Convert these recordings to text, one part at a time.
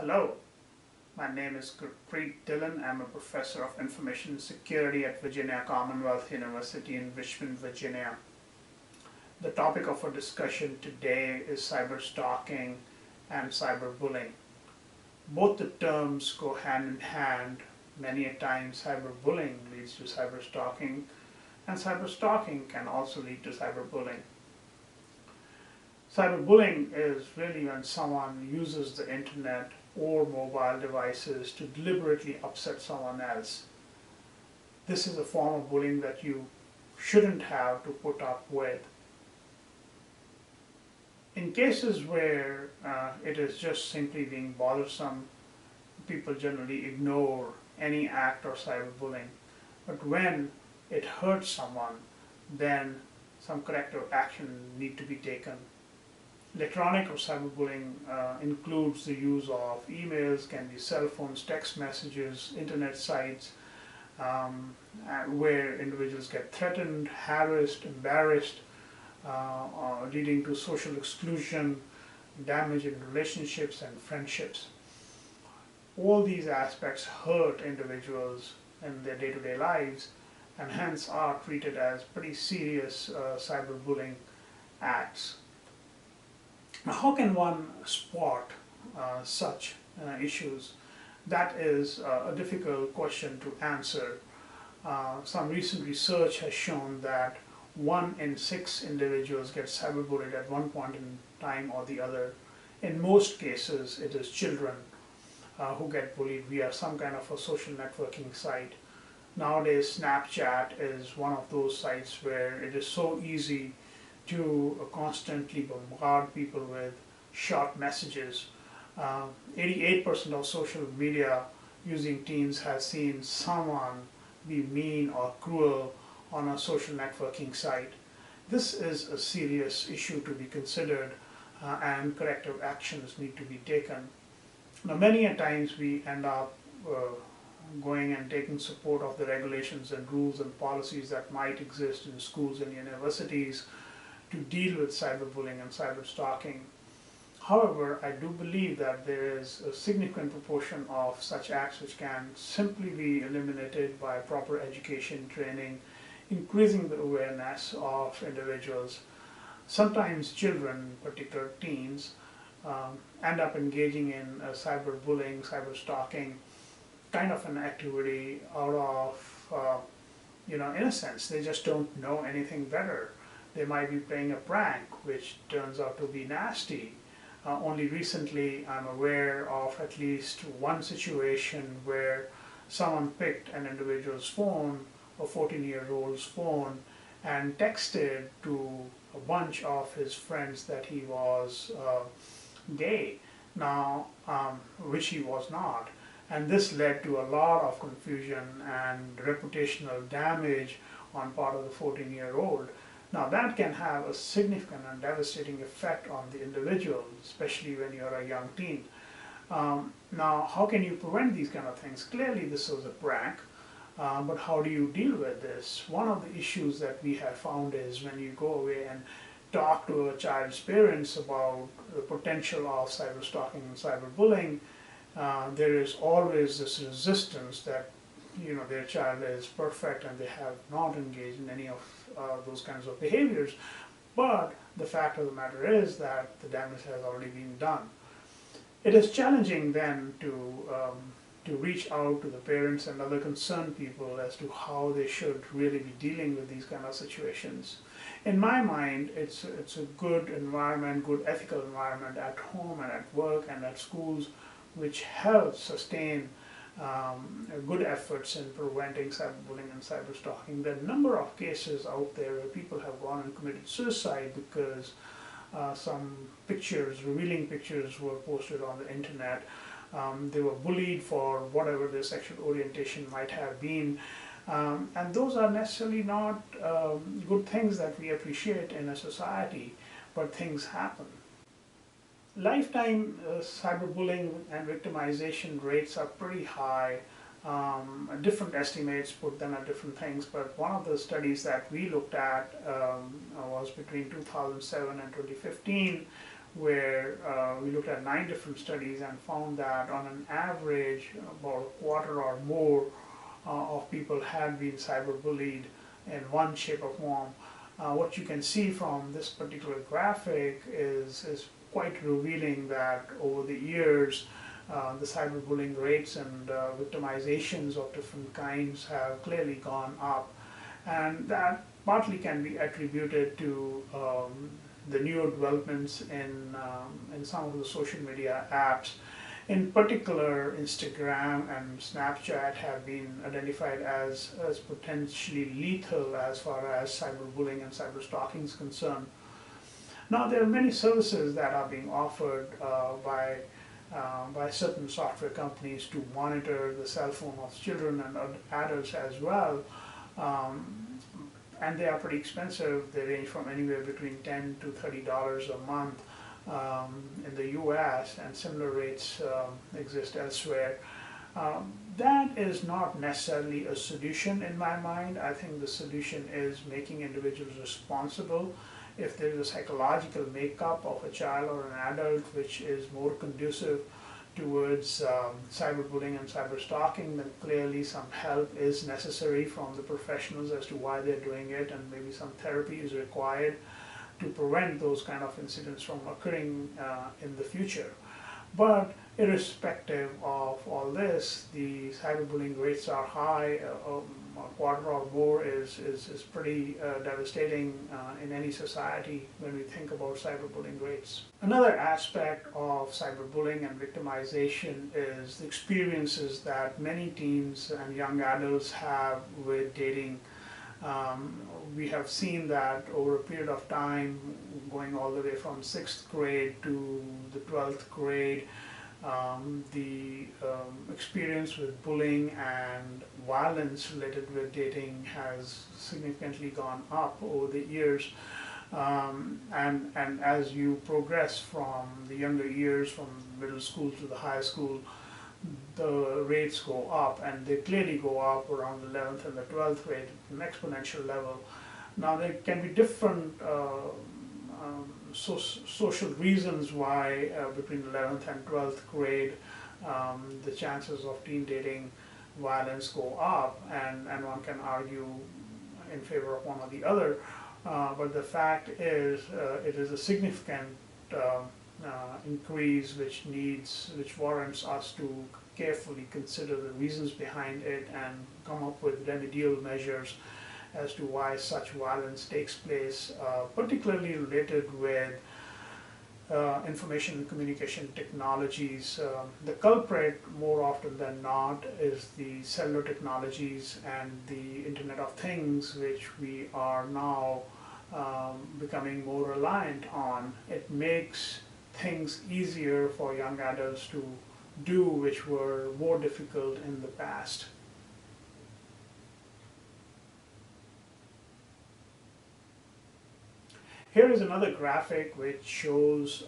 Hello, my name is Gurpreet Dillon. I'm a professor of information security at Virginia Commonwealth University in Richmond, Virginia. The topic of our discussion today is cyberstalking and cyberbullying. Both the terms go hand in hand. Many a time cyberbullying leads to cyberstalking, and cyberstalking can also lead to cyberbullying. Cyberbullying is really when someone uses the internet or mobile devices to deliberately upset someone else. This is a form of bullying that you shouldn't have to put up with. In cases where it is just simply being bothersome, people generally ignore any act of cyberbullying. But when it hurts someone, then some corrective action need to be taken. Electronic or cyberbullying includes the use of emails, can be cell phones, text messages, internet sites, where individuals get threatened, harassed, embarrassed, leading to social exclusion, damage in relationships and friendships. All these aspects hurt individuals in their day-to-day lives and hence are treated as pretty serious cyberbullying acts. Now, how can one spot such issues? That is a difficult question to answer. Some recent research has shown that 1 in 6 individuals get cyberbullied at one point in time or the other. In most cases, it is children who get bullied via some kind of a social networking site. Nowadays, Snapchat is one of those sites where it is so easy to constantly bombard people with short messages. 88% of social media using teens has seen someone be mean or cruel on a social networking site. This is a serious issue to be considered and corrective actions need to be taken. Now, many a times we end up going and taking support of the regulations and rules and policies that might exist in schools and universities to deal with cyberbullying and cyberstalking. However, I do believe that there is a significant proportion of such acts which can simply be eliminated by proper education, training, increasing the awareness of individuals. Sometimes children, particularly teens, end up engaging in cyberbullying, cyberstalking, kind of an activity out of innocence. They just don't know anything better. They might be playing a prank, which turns out to be nasty. Only recently, I'm aware of at least one situation where someone picked an individual's phone, a 14-year-old's phone, and texted to a bunch of his friends that he was gay, now, which he was not. And this led to a lot of confusion and reputational damage on part of the 14-year-old. Now that can have a significant and devastating effect on the individual, especially when you're a young teen. Now, how can you prevent these kind of things? Clearly this was a prank, but how do you deal with this? One of the issues that we have found is when you go away and talk to a child's parents about the potential of cyberstalking and cyberbullying, there is always this resistance that their child is perfect and they have not engaged in any of those kinds of behaviors. But the fact of the matter is that the damage has already been done. It is challenging then to reach out to the parents and other concerned people as to how they should really be dealing with these kind of situations. In my mind, it's a good environment, good ethical environment at home and at work and at schools, which helps sustain good efforts in preventing cyberbullying and cyberstalking. There are a number of cases out there where people have gone and committed suicide because some pictures, revealing pictures, were posted on the internet. They were bullied for whatever their sexual orientation might have been. And those are necessarily not good things that we appreciate in a society, but things happen. Lifetime cyberbullying and victimization rates are pretty high. Different estimates put them at different things, but one of the studies that we looked at was between 2007 and 2015, where we looked at 9 different studies and found that on an average about a quarter or more of people had been cyberbullied in one shape or form. What you can see from this particular graphic is quite revealing that over the years the cyberbullying rates and victimizations of different kinds have clearly gone up, and that partly can be attributed to the newer developments in some of the social media apps. In particular, Instagram and Snapchat have been identified as potentially lethal as far as cyberbullying and cyberstalking is concerned. Now, there are many services that are being offered by certain software companies to monitor the cell phone of children and adults as well. And they are pretty expensive. They range from anywhere between $10 to $30 a month in the US, and similar rates exist elsewhere. That is not necessarily a solution in my mind. I think the solution is making individuals responsible. If there is a psychological makeup of a child or an adult which is more conducive towards cyberbullying and cyberstalking, then clearly some help is necessary from the professionals as to why they're doing it, and maybe some therapy is required to prevent those kind of incidents from occurring in the future. But irrespective of all this, the cyberbullying rates are high. A quarter or more is pretty devastating in any society when we think about cyberbullying rates. Another aspect of cyberbullying and victimization is the experiences that many teens and young adults have with dating. We have seen that over a period of time, going all the way from 6th grade to the 12th grade, the experience with bullying and violence related with dating has significantly gone up over the years. And as you progress from the younger years, from middle school to the high school, the rates go up, and they clearly go up around the 11th and the 12th grade at an exponential level. Now, there can be different social reasons why between 11th and 12th grade the chances of teen dating violence go up, and one can argue in favor of one or the other, but the fact is it is a significant increase which warrants us to carefully consider the reasons behind it and come up with remedial measures as to why such violence takes place, particularly related with information and communication technologies. The culprit, more often than not, is the cellular technologies and the Internet of Things, which we are now becoming more reliant on. It makes things easier for young adults to do which were more difficult in the past. Here is another graphic which shows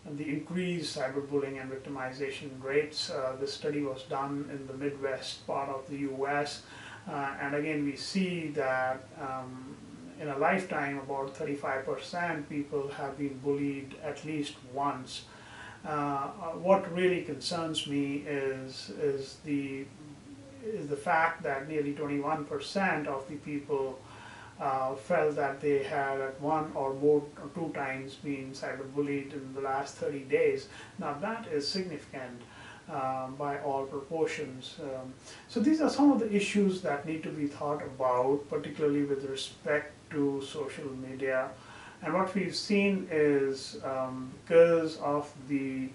the increased cyberbullying and victimization rates. This study was done in the Midwest part of the US, and again we see that in a lifetime about 35% people have been bullied at least once. What really concerns me is the fact that nearly 21% of the people felt that they had at one or more or two times been cyberbullied in the last 30 days. Now that is significant by all proportions. So these are some of the issues that need to be thought about, particularly with respect to social media. And what we've seen is because of the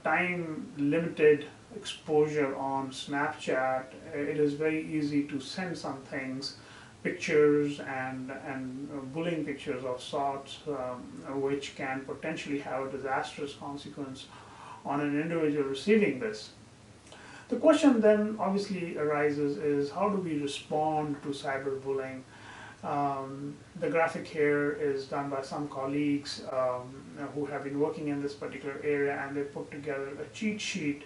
time-limited exposure on Snapchat, it is very easy to send some things, pictures and bullying pictures of sorts, which can potentially have a disastrous consequence on an individual receiving this. The question then obviously arises is, how do we respond to cyberbullying? The graphic here is done by some colleagues who have been working in this particular area, and they put together a cheat sheet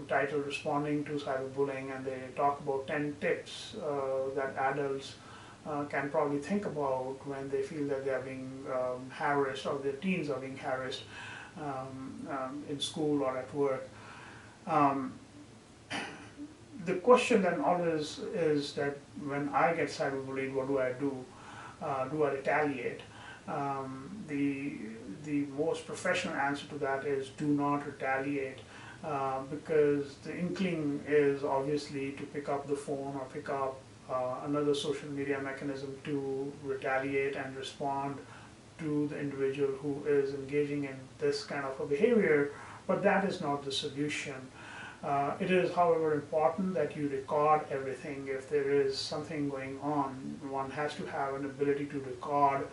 titled Responding to Cyberbullying, and they talk about 10 tips that adults can probably think about when they feel that they are being harassed, or their teens are being harassed in school or at work. Um, the question then always is that when I get cyberbullied, what do I do? Do I retaliate? The most professional answer to that is do not retaliate, because the inkling is obviously to pick up the phone or pick up another social media mechanism to retaliate and respond to the individual who is engaging in this kind of a behavior, but that is not the solution. It is, however, important that you record everything. If there is something going on, one has to have an ability to record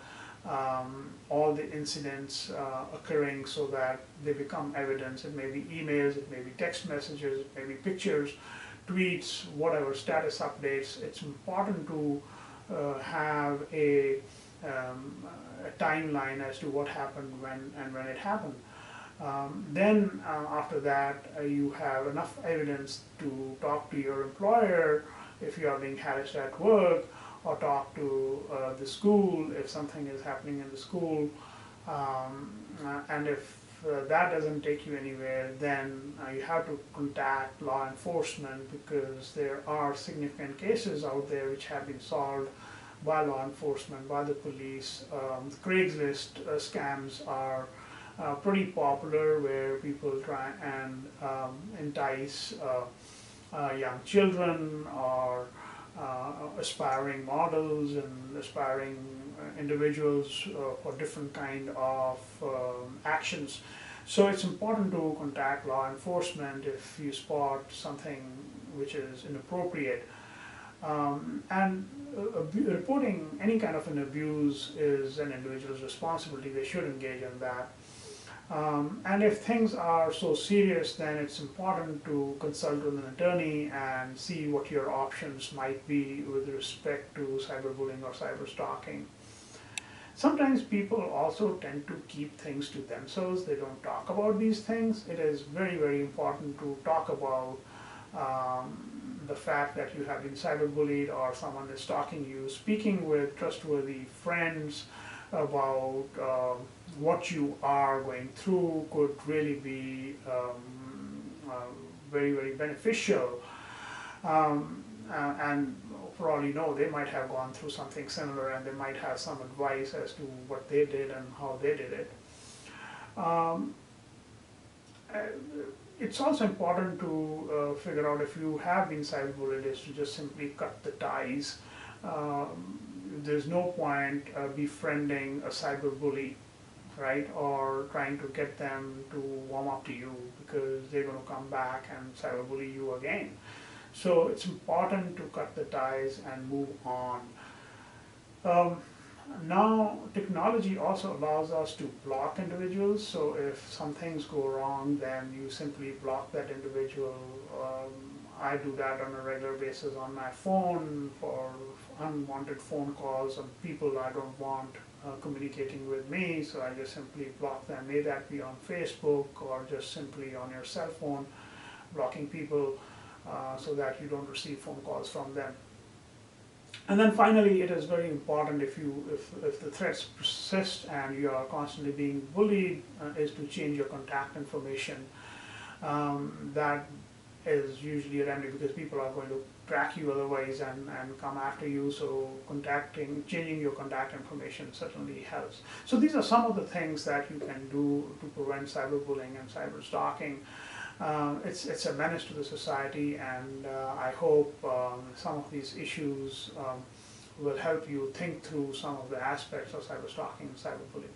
all the incidents occurring so that they become evidence. It may be emails, it may be text messages, it may be pictures, tweets, whatever, status updates. It's important to have a timeline as to what happened when it happened. Then after that, you have enough evidence to talk to your employer if you are being harassed at work, or talk to the school if something is happening in the school. And if that doesn't take you anywhere, then you have to contact law enforcement, because there are significant cases out there which have been solved by law enforcement, by the police. Craigslist scams are pretty popular, where people try and entice young children or aspiring models and aspiring individuals for different kind of actions. So it's important to contact law enforcement if you spot something which is inappropriate. And reporting any kind of an abuse is an individual's responsibility. They should engage in that. And if things are so serious, then it's important to consult with an attorney and see what your options might be with respect to cyberbullying or cyberstalking. Sometimes people also tend to keep things to themselves. They don't talk about these things. It is very, very important to talk about the fact that you have been cyberbullied or someone is stalking you. Speaking with trustworthy friends about what you are going through could really be very, very beneficial. And for all you know, they might have gone through something similar, and they might have some advice as to what they did and how they did it. It's also important to figure out, if you have been cyberbullied, is to just simply cut the ties. There's no point befriending a cyberbully, right, or trying to get them to warm up to you, because they're going to come back and cyberbully you again. So it's important to cut the ties and move on. Now, technology also allows us to block individuals. So if some things go wrong, then you simply block that individual. I do that on a regular basis on my phone for unwanted phone calls of people I don't want communicating with me. So I just simply block them. May that be on Facebook or just simply on your cell phone, blocking people so that you don't receive phone calls from them. And then finally, it is very important, if the threats persist and you are constantly being bullied, is to change your contact information. That is usually a remedy, because people are going to track you otherwise and come after you. So changing your contact information certainly helps. So these are some of the things that you can do to prevent cyberbullying and cyberstalking. It's a menace to the society, and I hope some of these issues will help you think through some of the aspects of cyberstalking and cyberbullying.